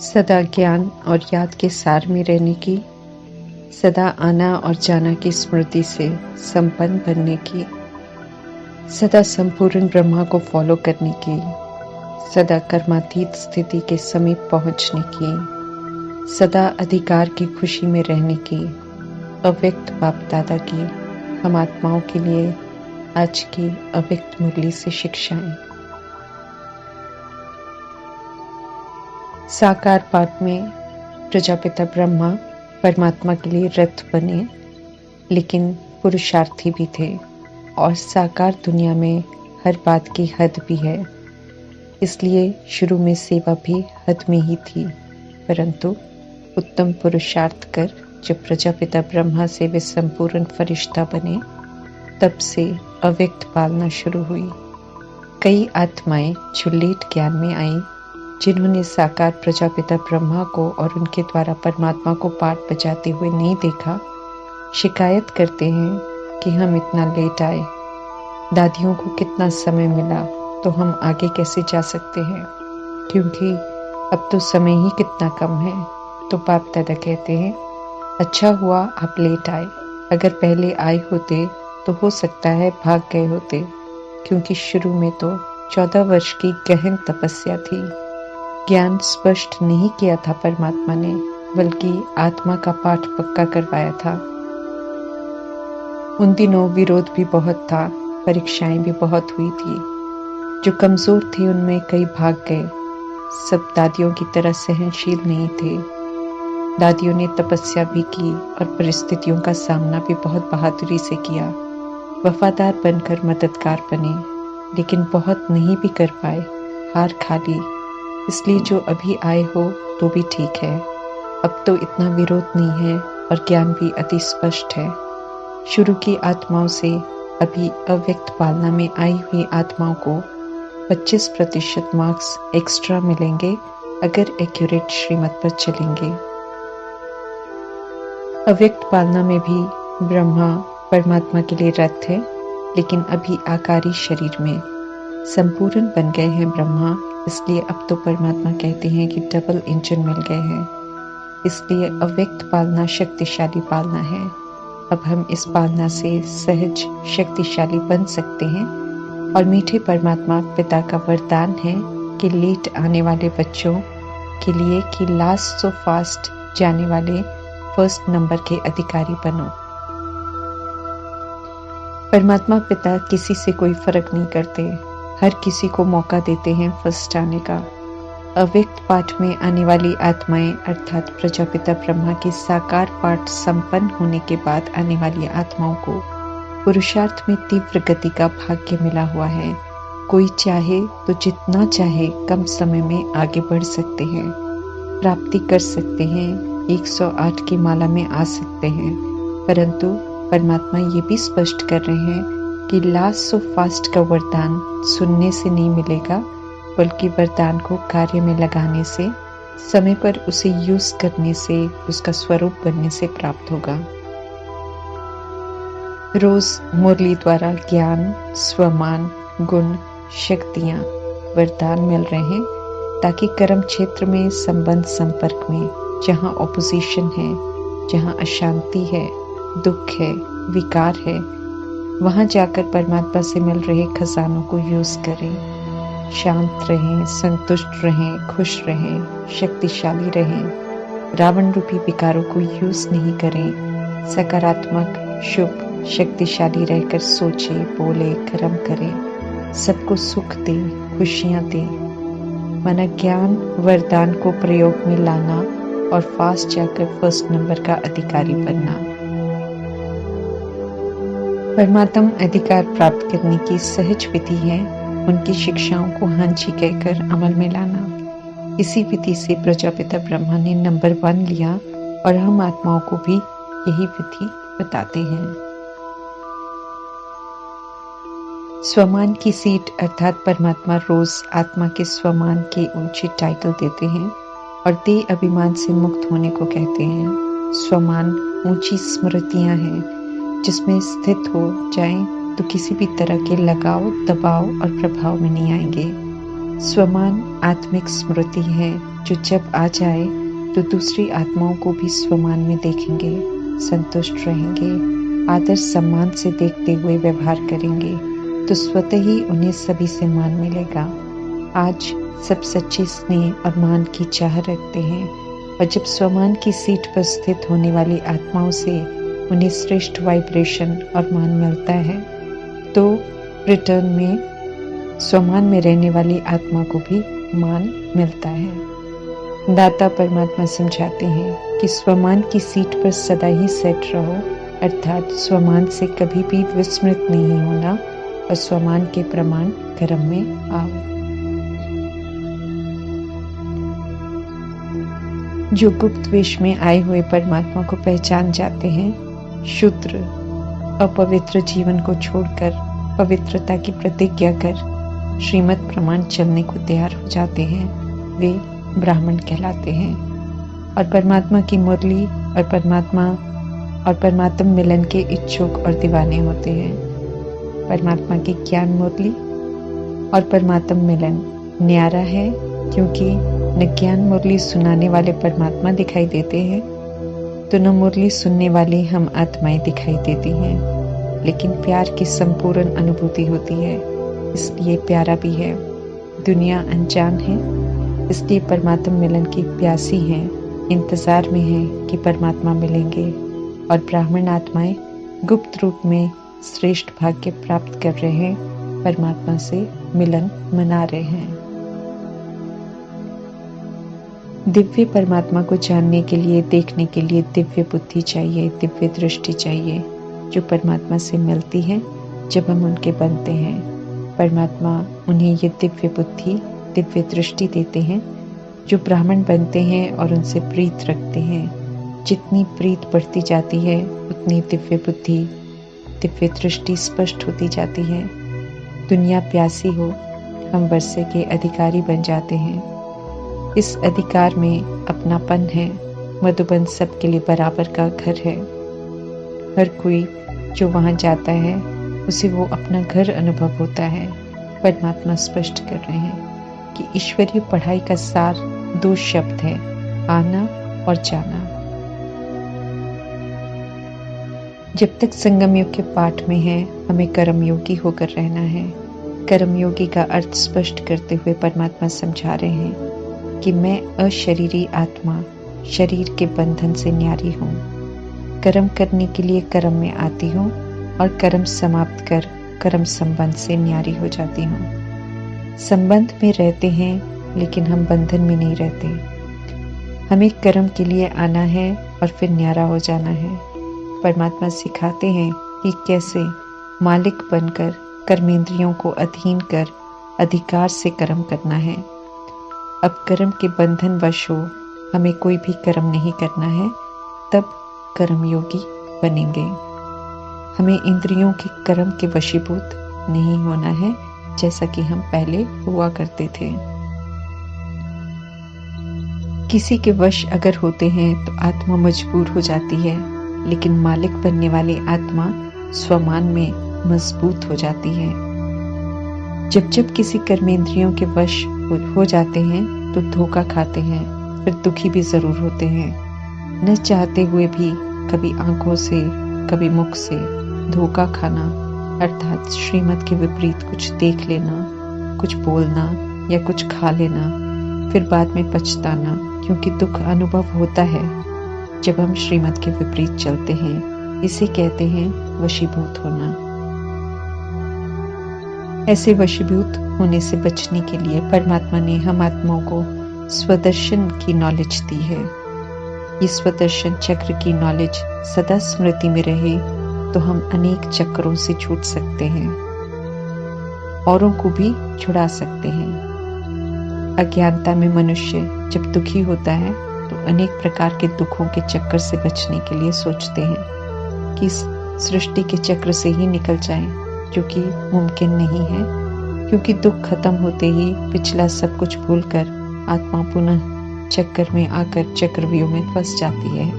सदा ज्ञान और याद के सार में रहने की, सदा आना और जाना की स्मृति से संपन्न बनने की, सदा संपूर्ण ब्रह्मा को फॉलो करने की, सदा कर्मातीत स्थिति के समीप पहुंचने की, सदा अधिकार की खुशी में रहने की अव्यक्त बाप दादा की हम आत्माओं के लिए आज की अव्यक्त मुरली से शिक्षाएं। साकार पाठ में प्रजापिता ब्रह्मा परमात्मा के लिए रथ बने, लेकिन पुरुषार्थी भी थे और साकार दुनिया में हर बात की हद भी है। इसलिए शुरू में सेवा भी हद में ही थी, परंतु उत्तम पुरुषार्थ कर जब प्रजापिता ब्रह्मा से वे संपूर्ण फरिश्ता बने, तब से अव्यक्त पालना शुरू हुई। कई आत्माएं जो लेट ज्ञान में आई, जिन्होंने साकार प्रजापिता ब्रह्मा को और उनके द्वारा परमात्मा को पाठ बजाते हुए नहीं देखा, शिकायत करते हैं कि हम इतना लेट आए, दादियों को कितना समय मिला तो हम आगे कैसे जा सकते हैं, क्योंकि अब तो समय ही कितना कम है। तो बाप दादा कहते हैं, अच्छा हुआ आप लेट आए, अगर पहले आए होते तो हो सकता है भाग गए होते, क्योंकि शुरू में तो 14 वर्ष की गहन तपस्या थी। ज्ञान स्पष्ट नहीं किया था परमात्मा ने, बल्कि आत्मा का पाठ पक्का करवाया था। उन दिनों विरोध भी बहुत था, परीक्षाएं भी बहुत हुई थी। जो कमजोर थे उनमें कई भाग गए। सब दादियों की तरह सहनशील नहीं थे। दादियों ने तपस्या भी की और परिस्थितियों का सामना भी बहुत बहादुरी से किया। वफादार बनकर मददगार बने, लेकिन बहुत नहीं भी कर पाए, हार खा ली। इसलिए जो अभी आए हो तो भी ठीक है, अब तो इतना विरोध नहीं है और ज्ञान भी अति स्पष्ट है। शुरू की आत्माओं से अभी अव्यक्त पालना में आई हुई आत्माओं को 25% मार्क्स एक्स्ट्रा मिलेंगे अगर एक्यूरेट श्रीमत पर चलेंगे। अव्यक्त पालना में भी ब्रह्मा परमात्मा के लिए रथ है, लेकिन अभी आकारी शरीर में संपूर्ण बन गए हैं ब्रह्मा। इसलिए अब तो परमात्मा कहते हैं कि डबल इंजन मिल गए हैं। इसलिए अव्यक्त पालना शक्तिशाली पालना है। अब हम इस पालना से सहज शक्तिशाली बन सकते हैं और मीठे परमात्मा पिता का वरदान है कि लेट आने वाले बच्चों के लिए कि लास्ट सो फास्ट जाने वाले फर्स्ट नंबर के अधिकारी बनो। परमात्मा पिता किसी से कोई फर्क नहीं करते, हर किसी को मौका देते हैं फर्स्ट आने का। अव्यक्त पाठ में आने वाली आत्माएं अर्थात प्रजापिता ब्रह्मा के साकार पाठ संपन्न होने के बाद आने वाली आत्माओं को पुरुषार्थ में तीव्र गति का भाग्य मिला हुआ है। कोई चाहे तो जितना चाहे कम समय में आगे बढ़ सकते हैं, प्राप्ति कर सकते हैं, 108 की माला में आ सकते हैं। परंतु परमात्मा ये भी स्पष्ट कर रहे हैं कि लास्ट सो फास्ट का वरदान सुनने से नहीं मिलेगा, बल्कि वरदान को कार्य में लगाने से, समय पर उसे यूज करने से, उसका स्वरूप बनने से प्राप्त होगा। रोज मुरली द्वारा ज्ञान, स्वमान, गुण, शक्तियां, वरदान मिल रहे हैं, ताकि कर्म क्षेत्र में संबंध संपर्क में जहां ऑपोजिशन है, जहां अशांति है, दुख है, विकार है, वहां जाकर परमात्मा से मिल रहे खजानों को यूज करें। शांत रहें, संतुष्ट रहें, खुश रहें, शक्तिशाली रहें। रावण रूपी विकारों को यूज नहीं करें। सकारात्मक, शुभ, शक्तिशाली रहकर सोचे, बोले, कर्म करें। सबको सुख दें, खुशियां दें। माना ज्ञान वरदान को प्रयोग में लाना और फास्ट जाकर फर्स्ट नंबर का अधिकारी बनना। परमात्म अधिकार प्राप्त करने की सहज विधि है उनकी शिक्षाओं को हाँ जी कहकर अमल में लाना। इसी विधि से प्रजापिता ब्रह्मा ने नंबर 1 लिया और हम आत्माओं को भी यही विधि बताते हैं। स्वमान की सीट अर्थात परमात्मा रोज आत्मा के स्वमान के ऊंचे टाइटल देते हैं और देह अभिमान से मुक्त होने को कहते हैं। स्वमान ऊंची स्मृतियां हैं, जिसमें स्थित हो जाएं तो किसी भी तरह के लगाव, दबाव और प्रभाव में नहीं आएंगे। स्वमान आत्मिक स्मृति है जो जब आ जाए तो दूसरी आत्माओं को भी स्वमान में देखेंगे, संतुष्ट रहेंगे, आदर सम्मान से देखते हुए व्यवहार करेंगे तो स्वतः ही उन्हें सभी से मान मिलेगा। आज सब सच्चे स्नेह और मान की चाह रखते हैं और जब स्वमान की सीट पर स्थित होने वाली आत्माओं से उन्हें श्रेष्ठ वाइब्रेशन और मान मिलता है तो रिटर्न में स्वमान में रहने वाली आत्मा को भी मान मिलता है। दाता परमात्मा समझाते हैं कि स्वमान की सीट पर सदा ही सेट रहो, अर्थात स्वमान से कभी भी विस्मृत नहीं होना और स्वमान के प्रमाण कर्म में आओ। जो गुप्त वेश में आए हुए परमात्मा को पहचान जाते हैं, शूद्र अपवित्र जीवन को छोड़कर पवित्रता की प्रतिज्ञा कर श्रीमत प्रमाण चलने को तैयार हो जाते हैं, वे ब्राह्मण कहलाते हैं और परमात्मा की मुरली और परमात्म मिलन के इच्छुक और दीवाने होते हैं। परमात्मा की ज्ञान मुरली और परमात्म मिलन न्यारा है क्योंकि न ज्ञान मुरली सुनाने वाले परमात्मा दिखाई देते हैं तो न मुरली सुनने वाली हम आत्माएं दिखाई देती हैं, लेकिन प्यार की संपूर्ण अनुभूति होती है, इसलिए प्यारा भी है। दुनिया अनजान है, इसलिए परमात्मा मिलन की प्यासी है, इंतजार में है कि परमात्मा मिलेंगे और ब्राह्मण आत्माएं गुप्त रूप में श्रेष्ठ भाग्य प्राप्त कर रहे हैं, परमात्मा से मिलन मना रहे हैं। दिव्य परमात्मा को जानने के लिए, देखने के लिए दिव्य बुद्धि चाहिए, दिव्य दृष्टि चाहिए जो परमात्मा से मिलती है जब हम उनके बनते हैं। परमात्मा उन्हें ये दिव्य बुद्धि, दिव्य दृष्टि देते हैं जो ब्राह्मण बनते हैं और उनसे प्रीत रखते हैं। जितनी प्रीत बढ़ती जाती है उतनी दिव्य बुद्धि, दिव्य दृष्टि स्पष्ट होती जाती है। दुनिया प्यासी हो, हम वर्षे के अधिकारी बन जाते हैं। इस अधिकार में अपनापन है। मधुबन सबके लिए बराबर का घर है। हर कोई जो वहां जाता है उसे वो अपना घर अनुभव होता है। परमात्मा स्पष्ट कर रहे हैं कि ईश्वरीय पढ़ाई का सार 2 शब्द है, आना और जाना। जब तक संगम युग के पाठ में है, हमें कर्मयोगी होकर रहना है। कर्मयोगी का अर्थ स्पष्ट करते हुए परमात्मा समझा रहे हैं कि मैं अशरीरी आत्मा शरीर के बंधन से न्यारी हूँ। कर्म करने के लिए कर्म में आती हूँ और कर्म समाप्त कर कर्म संबंध से न्यारी हो जाती हूँ। संबंध में रहते हैं लेकिन हम बंधन में नहीं रहते। हमें कर्म के लिए आना है और फिर न्यारा हो जाना है। परमात्मा सिखाते हैं कि कैसे मालिक बनकर कर्मेंद्रियों को अधीन कर अधिकार से कर्म करना है। अब कर्म के बंधन वश हो हमें कोई भी कर्म नहीं करना है, तब कर्मयोगी बनेंगे। हमें इंद्रियों के कर्म के वशीभूत नहीं होना है जैसा कि हम पहले हुआ करते थे। किसी के वश अगर होते हैं तो आत्मा मजबूर हो जाती है, लेकिन मालिक बनने वाली आत्मा स्वमान में मजबूत हो जाती है। जब जब किसी कर्मेंद्रियों के वश हो जाते हैं तो धोखा खाते हैं, फिर दुखी भी जरूर होते हैं। न चाहते हुए भी कभी आंखों से कभी मुख से धोखा खाना, अर्थात श्रीमत के विपरीत कुछ देख लेना, कुछ बोलना या कुछ खा लेना, फिर बाद में पछताना, क्योंकि दुख अनुभव होता है जब हम श्रीमत के विपरीत चलते हैं। इसे कहते हैं वशीभूत होना। ऐसे वशीभूत होने से बचने के लिए परमात्मा ने हम आत्माओं को स्वदर्शन की नॉलेज दी है। ये स्वदर्शन चक्र की नॉलेज सदा स्मृति में रहे तो हम अनेक चक्रों से छूट सकते हैं, औरों को भी छुड़ा सकते हैं। अज्ञानता में मनुष्य जब दुखी होता है तो अनेक प्रकार के दुखों के चक्कर से बचने के लिए सोचते हैं कि इस सृष्टि के चक्र से ही निकल जाएं, जो कि मुमकिन नहीं है, क्योंकि दुख खत्म होते ही पिछला सब कुछ भूलकर आत्मा पुनः चक्कर में आकर चक्रव्यूह में फंस जाती है।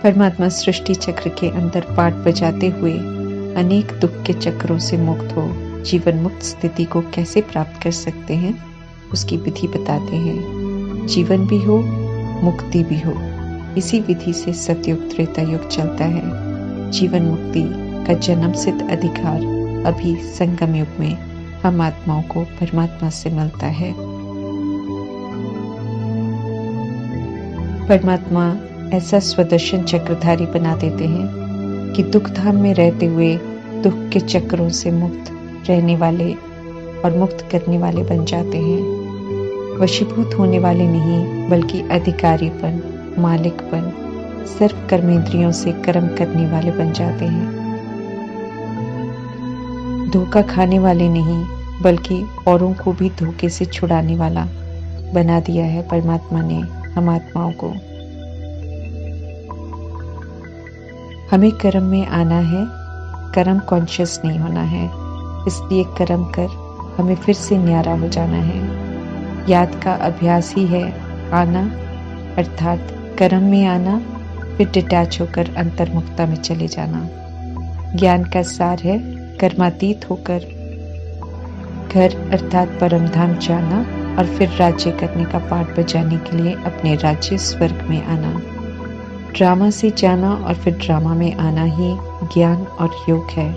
परमात्मा सृष्टि चक्र के अंदर पाठ बजाते हुए अनेक दुख के चक्रों से मुक्त हो जीवन मुक्त स्थिति को कैसे प्राप्त कर सकते हैं उसकी विधि बताते हैं। जीवन भी हो, मुक्ति भी हो, इसी विधि से सतयुग त्रेता युग चलता है। जीवन मुक्ति का जन्म सिद्ध अधिकार अभी संगम युग में हम आत्माओं को परमात्मा से मिलता है। परमात्मा ऐसा स्वदर्शन चक्रधारी बना देते हैं कि दुख धाम में रहते हुए दुख के चक्रों से मुक्त रहने वाले और मुक्त करने वाले बन जाते हैं। वशीभूत होने वाले नहीं, बल्कि अधिकारीपन, मालिकपन, सर्व कर्मेंद्रियों से कर्म करने वाले बन जाते हैं। धोखा खाने वाले नहीं, बल्कि औरों को भी धोखे से छुड़ाने वाला बना दिया है परमात्मा ने हम आत्माओं को। हमें कर्म में आना है, कर्म कॉन्शियस नहीं होना है। इसलिए कर्म कर हमें फिर से न्यारा हो जाना है। याद का अभ्यास ही है आना, अर्थात कर्म में आना, फिर डिटैच होकर अंतर्मुक्ता में चले जाना। ज्ञान का सार है कर्मातीत होकर घर अर्थात परमधाम जाना और फिर राज्य करने का पाठ बजाने के लिए अपने राज्य स्वर्ग में आना। ड्रामा से जाना और फिर ड्रामा में आना ही ज्ञान और योग है।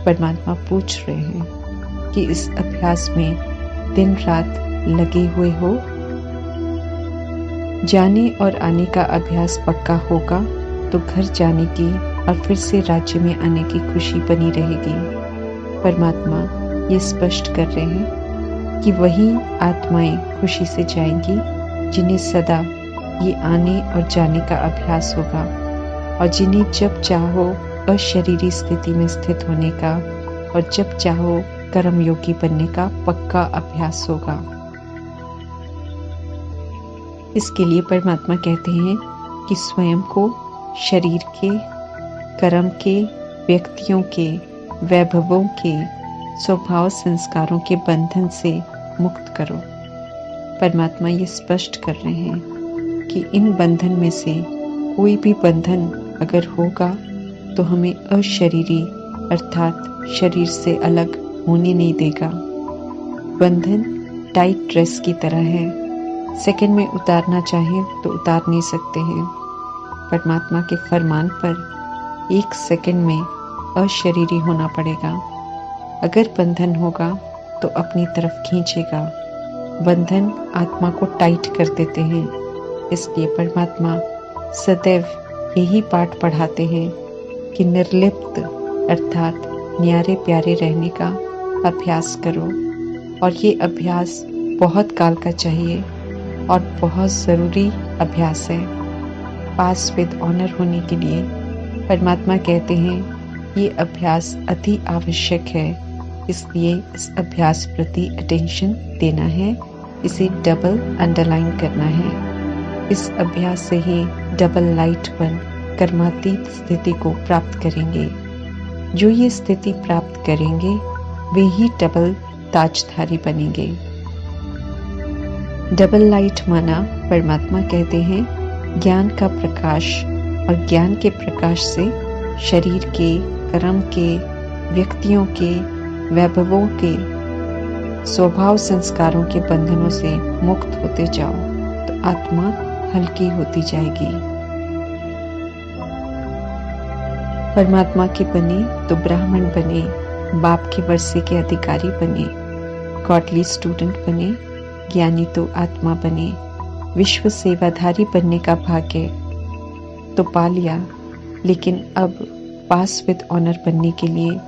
परमात्मा पूछ रहे हैं कि इस अभ्यास में दिन रात लगे हुए हो। जाने और आने का अभ्यास पक्का होगा तो घर जाने की और फिर से राज्य में आने की खुशी बनी रहेगी। परमात्मा ये स्पष्ट कर रहे हैं कि वही आत्माएं खुशी से जाएंगी जिन्हें सदा ये आने और जाने का अभ्यास होगा और जिन्हें जब चाहो अशरीरी स्थिति में स्थित होने का और जब चाहो कर्मयोगी बनने का पक्का अभ्यास होगा। इसके लिए परमात्मा कहते हैं कि स्वयं को शरीर के, कर्म के, व्यक्तियों के, वैभवों के, स्वभाव संस्कारों के बंधन से मुक्त करो। परमात्मा ये स्पष्ट कर रहे हैं कि इन बंधन में से कोई भी बंधन अगर होगा तो हमें अशरीरी अर्थात शरीर से अलग होने नहीं देगा। बंधन टाइट ड्रेस की तरह है, सेकंड में उतारना चाहें तो उतार नहीं सकते हैं। परमात्मा के फरमान पर एक सेकंड में अशरीरी होना पड़ेगा। अगर बंधन होगा तो अपनी तरफ खींचेगा। बंधन आत्मा को टाइट कर देते हैं। इसलिए परमात्मा सदैव यही पाठ पढ़ाते हैं कि निर्लिप्त अर्थात न्यारे प्यारे रहने का अभ्यास करो। और ये अभ्यास बहुत काल का चाहिए और बहुत ज़रूरी अभ्यास है। पास विद ऑनर होने के लिए परमात्मा कहते हैं ये अभ्यास अति आवश्यक है। इसलिए इस अभ्यास प्रति अटेंशन देना है, इसे डबल अंडरलाइन करना है। इस अभ्यास से ही डबल लाइट बन कर्मातीत स्थिति को प्राप्त करेंगे। जो ये स्थिति प्राप्त करेंगे वे ही डबल ताजधारी बनेंगे। डबल लाइट माना परमात्मा कहते हैं ज्ञान का प्रकाश, और ज्ञान के प्रकाश से शरीर के, कर्म के, व्यक्तियों के, वैभवों के, स्वभाव संस्कारों के बंधनों से मुक्त होते जाओ तो आत्मा हल्की होती जाएगी। परमात्मा के बने तो ब्राह्मण बने, बाप के वर्षे के अधिकारी बने, गॉडली स्टूडेंट बने, ज्ञानी तो आत्मा बने, विश्व सेवाधारी बनने का भाग्य तो पा लिया। लेकिन अब पास विद ऑनर बनने के लिए,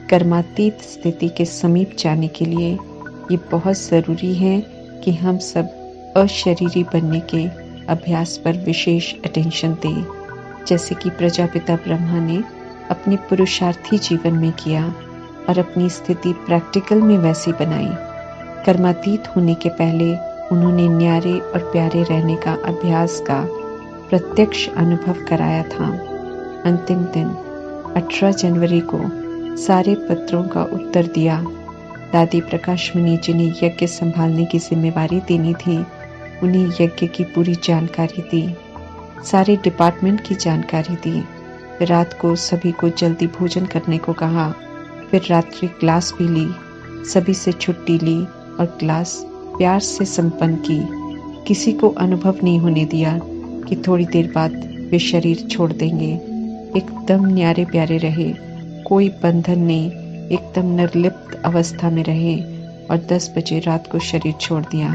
कर्मातीत स्थिति के समीप जाने के लिए ये बहुत ज़रूरी है कि हम सब अशरीरी बनने के अभ्यास पर विशेष अटेंशन दें, जैसे कि प्रजापिता ब्रह्मा ने अपने पुरुषार्थी जीवन में किया और अपनी स्थिति प्रैक्टिकल में वैसी बनाई। कर्मातीत होने के पहले उन्होंने न्यारे और प्यारे रहने का अभ्यास का प्रत्यक्ष अनुभव कराया था। अंतिम दिन 18 जनवरी को सारे पत्रों का उत्तर दिया। दादी प्रकाश मुनि जिन्हें यज्ञ संभालने की जिम्मेवारी देनी थी, उन्हें यज्ञ की पूरी जानकारी दी, सारे डिपार्टमेंट की जानकारी दी। रात को सभी को जल्दी भोजन करने को कहा। फिर रात्रि क्लास भी ली, सभी से छुट्टी ली और क्लास प्यार से संपन्न की। किसी को अनुभव नहीं होने दिया कि थोड़ी देर बाद वे शरीर छोड़ देंगे। एकदम न्यारे प्यारे रहे, कोई बंधन नहीं, एकदम निर्लिप्त अवस्था में रहे और 10 बजे रात को शरीर छोड़ दिया।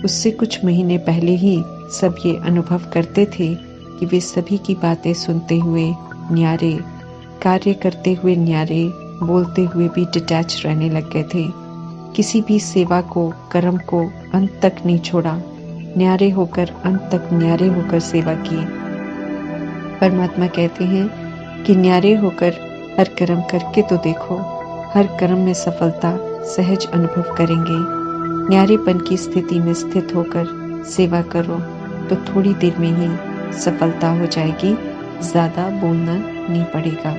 उससे कुछ महीने पहले ही सब ये अनुभव करते थे कि वे सभी की बातें सुनते हुए न्यारे, कार्य करते हुए न्यारे, बोलते हुए भी डिटैच रहने लग गए थे। किसी भी सेवा को, कर्म को अंत तक नहीं छोड़ा, न्यारे होकर अंत तक न्यारे होकर सेवा की। परमात्मा कहते हैं कि न्यारे होकर हर कर्म करके तो देखो, हर कर्म में सफलता सहज अनुभव करेंगे। न्यारेपन की स्थिति में स्थित होकर सेवा करो तो थोड़ी देर में ही सफलता हो जाएगी, ज्यादा बोलना नहीं पड़ेगा।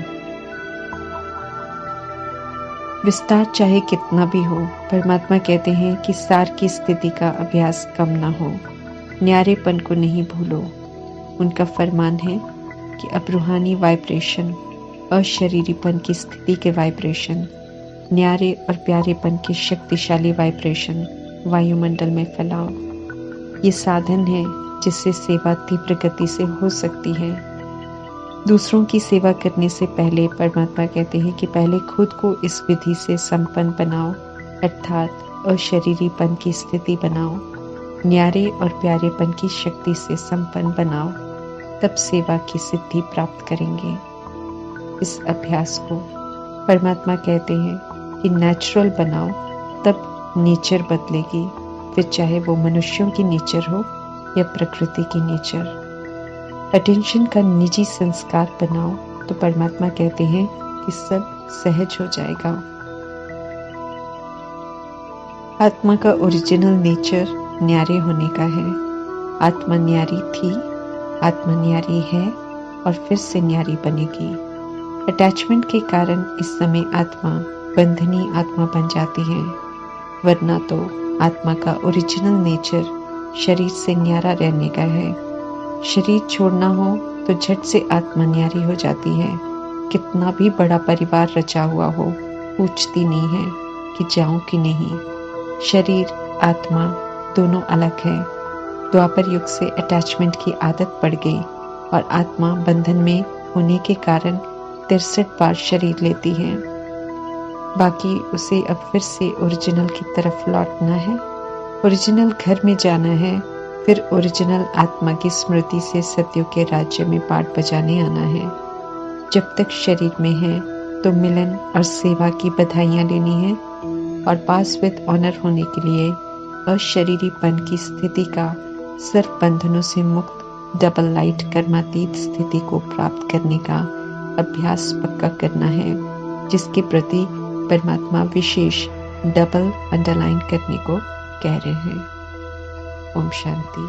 विस्तार चाहे कितना भी हो, परमात्मा कहते हैं कि सार की स्थिति का अभ्यास कम ना हो। न्यारेपन को नहीं भूलो। उनका फरमान है कि अब रूहानी वाइब्रेशन, अशरीरीपन की स्थिति के वाइब्रेशन, न्यारे और प्यारेपन के शक्तिशाली वाइब्रेशन वायुमंडल में फैलाओ। ये साधन है जिससे सेवा तीव्र गति से हो सकती है। दूसरों की सेवा करने से पहले परमात्मा कहते हैं कि पहले खुद को इस विधि से संपन्न बनाओ, अर्थात अशरीरीपन की स्थिति बनाओ, न्यारे और प्यारेपन की शक्ति से संपन्न बनाओ, तब सेवा की सिद्धि प्राप्त करेंगे। इस अभ्यास को परमात्मा कहते हैं कि नेचुरल बनाओ, तब नेचर बदलेगी, फिर चाहे वो मनुष्यों की नेचर हो या प्रकृति की नेचर। अटेंशन का निजी संस्कार बनाओ तो परमात्मा कहते हैं कि सब सहज हो जाएगा। आत्मा का ओरिजिनल नेचर न्यारे होने का है। आत्मा न्यारी थी, आत्मा न्यारी है और फिर से न्यारी बनेगी। अटैचमेंट के कारण इस समय आत्मा बंधनी आत्मा बन जाती है, वरना तो आत्मा का ओरिजिनल नेचर शरीर से न्यारा रहने का है। शरीर छोड़ना हो तो झट से आत्मा न्यारी हो जाती है। कितना भी बड़ा परिवार रचा हुआ हो, पूछती नहीं है कि जाऊं कि नहीं। शरीर, आत्मा दोनों अलग है। द्वापर युग से अटैचमेंट की आदत पड़ गई और आत्मा बंधन में होने के कारण 63 बार शरीर लेती है। बाकी उसे अब फिर से ओरिजिनल की तरफ लौटना है, ओरिजिनल घर में जाना है, फिर ओरिजिनल आत्मा की स्मृति से सत्यों के राज्य में पाठ बजाने आना है। जब तक शरीर में है तो मिलन और सेवा की बधाइयाँ लेनी है और पास विद ऑनर होने के लिए अशरीरीपन की स्थिति का, सर्व बंधनों से मुक्त डबल लाइट कर्मातीत स्थिति को प्राप्त करने का अभ्यास पक्का करना है, जिसके प्रति परमात्मा विशेष डबल अंडरलाइन करने को कह रहे हैं। ओम शांति।